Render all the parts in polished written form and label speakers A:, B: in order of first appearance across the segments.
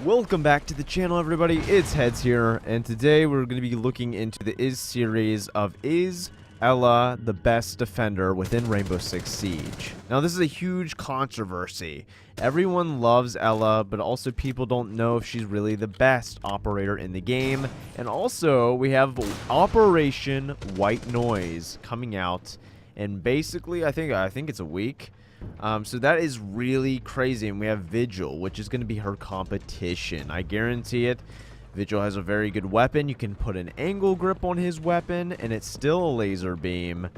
A: Welcome back to the channel, everybody. It's HeAdz here, and today we're going to be looking into the Is series of Is ELA the best defender within Rainbow Six Siege. Now, this is a huge controversy. Everyone loves ELA, but also people don't know if she's really the best operator in the game. And also, we have Operation White Noise coming out, and basically, I think it's a week. So that is really crazy, and we have Vigil, which is going to be her competition. I guarantee it. Vigil has a very good weapon. You can put an angle grip on his weapon, and it's still a laser beam,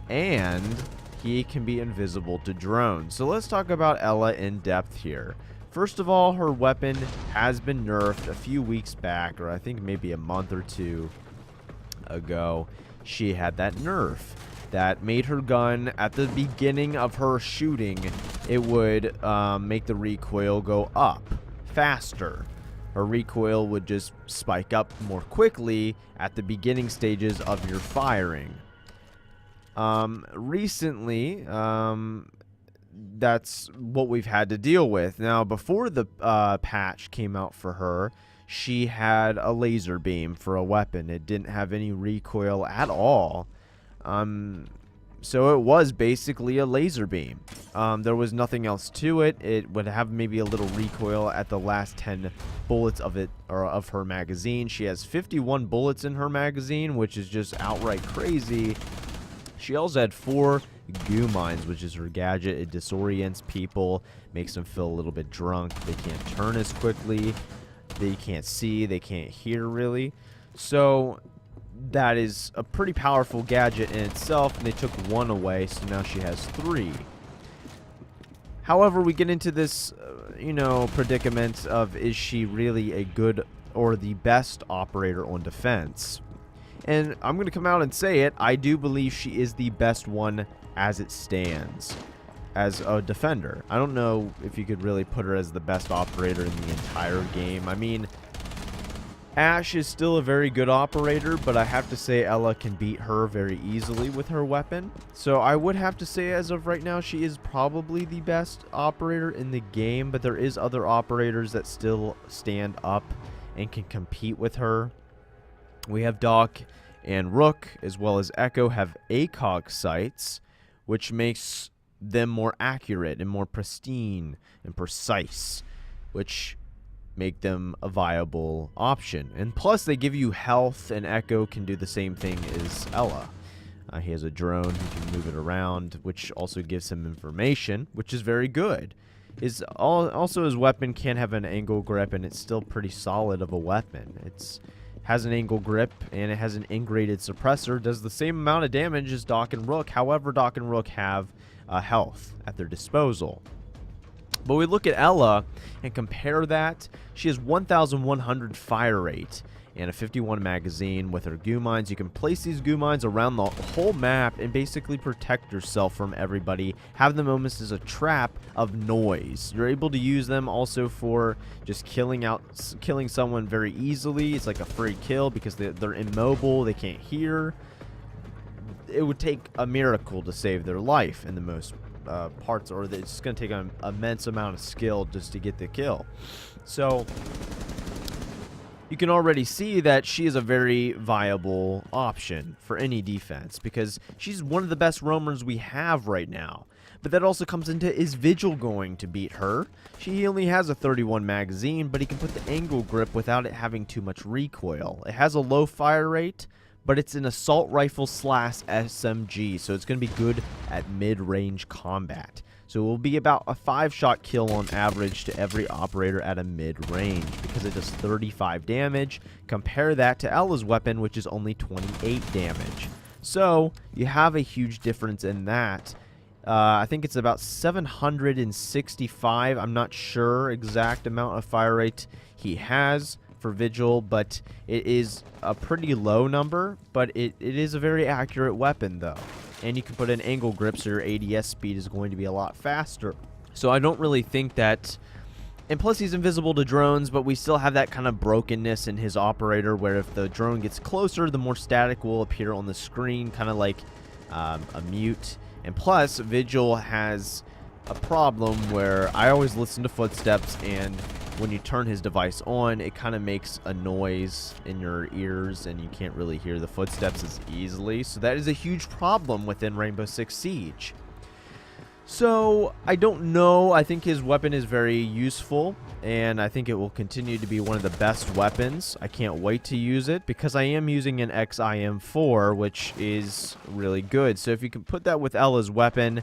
A: and he can be invisible to drones. So let's talk about ELA in depth here. First of all, her weapon has been nerfed a few weeks back, or I think maybe a month or two ago. She had that nerf that made her gun, at the beginning of her shooting, it would make the recoil go up faster. Her recoil would just spike up more quickly at the beginning stages of your firing. Recently, that's what we've had to deal with. Now, before the patch came out for her, she had a laser beam for a weapon. It didn't have any recoil at all. So it was basically a laser beam. There was nothing else to it. It would have maybe a little recoil at the last 10 bullets of it, or of her magazine. She has 51 bullets in her magazine, which is just outright crazy. She also had 4 goo mines, which is her gadget. It disorients people, makes them feel a little bit drunk. They can't turn as quickly. They can't see. They can't hear, really. So that is a pretty powerful gadget in itself, and they took 1 away, so now she has 3. However, we get into this, predicament of, is she really a good or the best operator on defense? And I'm going to come out and say it. I do believe she is the best one as it stands as a defender. I don't know if you could really put her as the best operator in the entire game. I mean, Ash is still a very good operator, but I have to say ELA can beat her very easily with her weapon. So I would have to say, as of right now, she is probably the best operator in the game, but there is other operators that still stand up and can compete with her. We have Doc and Rook, as well as Echo, have ACOG sights, which makes them more accurate and more pristine and precise, which make them a viable option. And plus, they give you health, and Echo can do the same thing as ELA. He has a drone, he can move it around, which also gives him information, which is very good. Also, his weapon can have an angle grip, and it's still pretty solid of a weapon. It has an angle grip, and it has an ingraded suppressor. Does the same amount of damage as Doc and Rook. However, Doc and Rook have health at their disposal. But we look at ELA and compare that. She has 1,100 fire rate and a 51 magazine. With her goo mines, you can place these goo mines around the whole map and basically protect yourself from everybody. Have them almost as a trap of noise. You're able to use them also for just killing someone very easily. It's like a free kill because they're immobile, they can't hear. It would take a miracle to save their life in the most parts, or it's just going to take an immense amount of skill just to get the kill. So you can already see that she is a very viable option for any defense, because she's one of the best roamers we have right now. But that also comes into, is Vigil going to beat her? She only has a 31 magazine, but he can put the angle grip without it having too much recoil. It has a low fire rate, but it's an assault rifle / SMG, so it's going to be good at mid-range combat. So it will be about a 5-shot kill on average to every operator at a mid-range, because it does 35 damage. Compare that to ELA's weapon, which is only 28 damage. So you have a huge difference in that. I think it's about 765. I'm not sure exact amount of fire rate he has for Vigil, but it is a pretty low number, but it is a very accurate weapon though, and you can put an angle grip, so your ADS speed is going to be a lot faster. So I don't really think that, and plus he's invisible to drones, but we still have that kind of brokenness in his operator where if the drone gets closer, the more static will appear on the screen, kind of like a mute. And plus, Vigil has a problem where I always listen to footsteps, and when you turn his device on, it kind of makes a noise in your ears and you can't really hear the footsteps as easily. So that is a huge problem within Rainbow Six Siege. So, I don't know. I think his weapon is very useful, and I think it will continue to be one of the best weapons. I can't wait to use it, because I am using an XIM4, which is really good. So, if you can put that with Ela's weapon,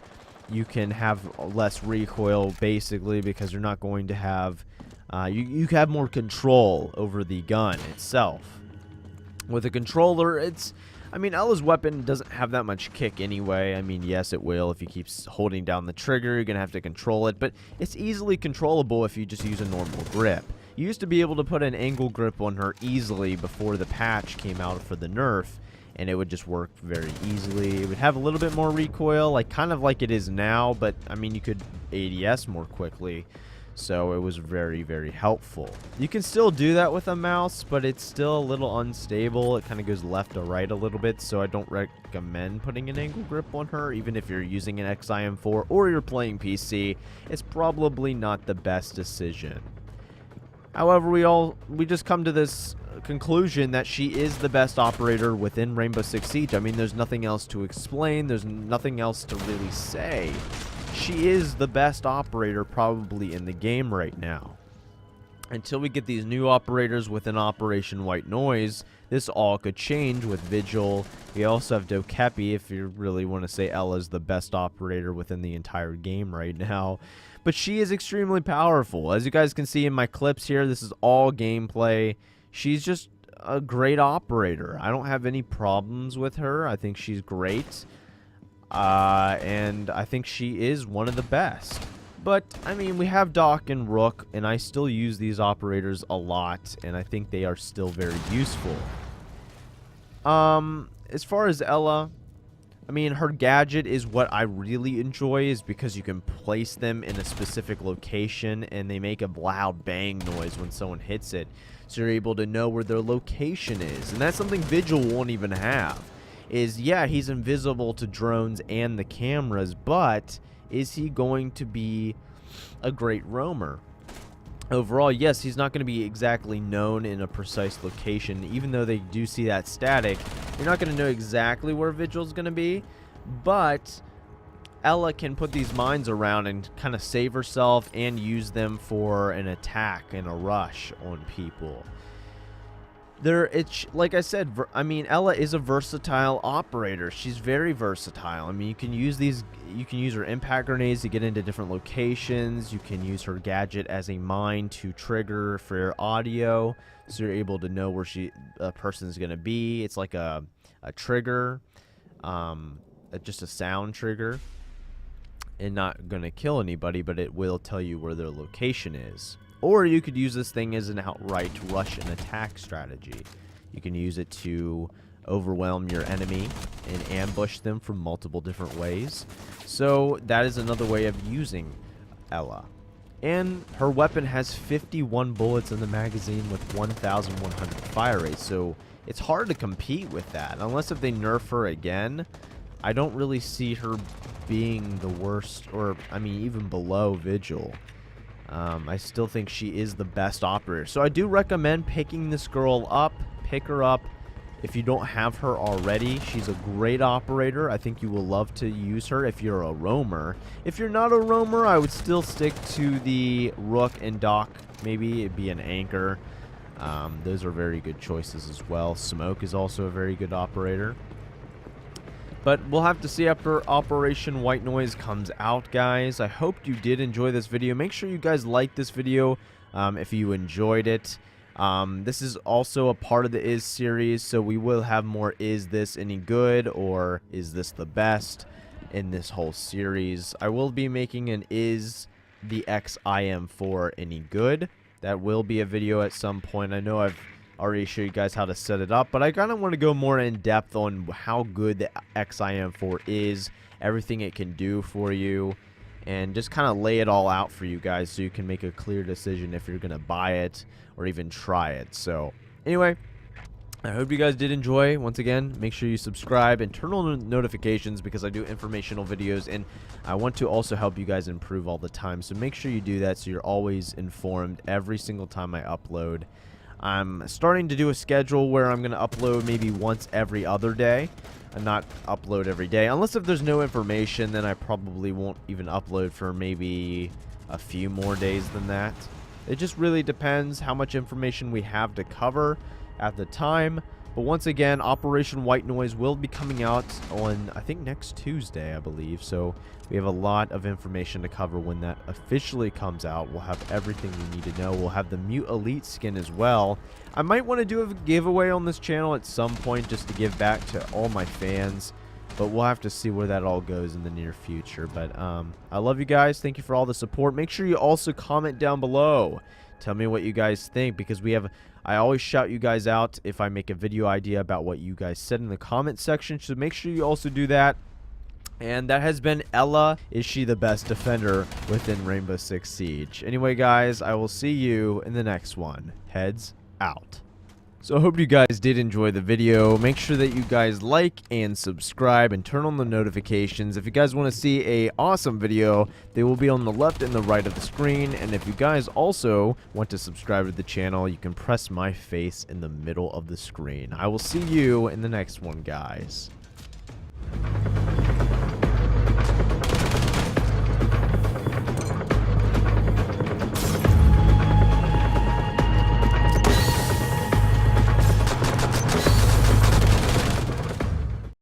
A: you can have less recoil, basically, because you're not going to have... you have more control over the gun itself. With a controller, it's... I mean, Ela's weapon doesn't have that much kick anyway. I mean, yes, it will. If you keep holding down the trigger, you're going to have to control it. But it's easily controllable if you just use a normal grip. You used to be able to put an angle grip on her easily before the patch came out for the nerf. And it would just work very easily. It would have a little bit more recoil, kind of like it is now. But, I mean, you could ADS more quickly. So it was very, very helpful. You can still do that with a mouse, but it's still a little unstable. It kind of goes left to right a little bit, so I don't recommend putting an angle grip on her. Even if you're using an XIM4 or you're playing PC, it's probably not the best decision. However, we just come to this conclusion that she is the best operator within Rainbow Six Siege. I mean, there's nothing else to explain. There's nothing else to really say. She is the best operator probably in the game right now. Until we get these new operators within Operation White Noise, this all could change with Vigil. We also have Dokepi, if you really want to say Ela's the best operator within the entire game right now. But she is extremely powerful. As you guys can see in my clips here, this is all gameplay. She's just a great operator. I don't have any problems with her. I think she's great. And I think she is one of the best. But, I mean, we have Doc and Rook, and I still use these operators a lot, and I think they are still very useful. As far as Ela, I mean, her gadget is what I really enjoy, is because you can place them in a specific location, and they make a loud bang noise when someone hits it. So you're able to know where their location is, and that's something Vigil won't even have. Yeah, he's invisible to drones and the cameras, but is he going to be a great roamer? Overall, yes, he's not going to be exactly known in a precise location. Even though they do see that static, you're not going to know exactly where Vigil's going to be, but Ela can put these mines around and kind of save herself and use them for an attack and a rush on people. Like I said, I mean, Ela is a versatile operator. She's very versatile. I mean, you can use her impact grenades to get into different locations. You can use her gadget as a mine to trigger for your audio, so you're able to know where a person's gonna be. It's like a trigger, just a sound trigger, and not gonna kill anybody, but it will tell you where their location is. Or you could use this thing as an outright rush and attack strategy. You can use it to overwhelm your enemy and ambush them from multiple different ways. So that is another way of using Ela. And her weapon has 51 bullets in the magazine with 1,100 fire rate. So it's hard to compete with that. Unless if they nerf her again, I don't really see her being the worst, or I mean even below Vigil. I still think she is the best operator. So I do recommend picking this girl up. Pick her up if you don't have her already. She's a great operator. I think you will love to use her if you're a roamer. If you're not a roamer, I would still stick to the Rook and Doc. Maybe it'd be an anchor. Those are very good choices as well. Smoke is also a very good operator. But we'll have to see after Operation White Noise comes out, guys. I hope you did enjoy this video. Make sure you guys like this video if you enjoyed it. This is also a part of the Is series, so we will have more Is This Any Good or Is This the Best in this whole series. I will be making an Is the XIM4 Any Good. That will be a video at some point. I know I've already showed you guys how to set it up, but I kind of want to go more in depth on how good the XIM4 is, everything it can do for you, and just kind of lay it all out for you guys so you can make a clear decision if you're going to buy it or even try it. So anyway, I hope you guys did enjoy. Once again, make sure you subscribe and turn on notifications because I do informational videos, and I want to also help you guys improve all the time. So make sure you do that so you're always informed every single time I upload. I'm starting to do a schedule where I'm going to upload maybe once every other day and not upload every day. Unless if there's no information, then I probably won't even upload for maybe a few more days than that. It just really depends how much information we have to cover at the time. But once again, Operation White Noise will be coming out on, I think, next Tuesday, I believe. So we have a lot of information to cover when that officially comes out. We'll have everything you need to know. We'll have the Mute Elite skin as well. I might want to do a giveaway on this channel at some point just to give back to all my fans. But we'll have to see where that all goes in the near future. But I love you guys. Thank you for all the support. Make sure you also comment down below. Tell me what you guys think, because I always shout you guys out if I make a video idea about what you guys said in the comment section. So make sure you also do that. And that has been ELA. Is she the best defender within Rainbow Six Siege? Anyway, guys, I will see you in the next one. Heads out. So I hope you guys did enjoy the video. Make sure that you guys like and subscribe and turn on the notifications. If you guys want to see a awesome video, they will be on the left and the right of the screen. And if you guys also want to subscribe to the channel, you can press my face in the middle of the screen. I will see you in the next one, guys.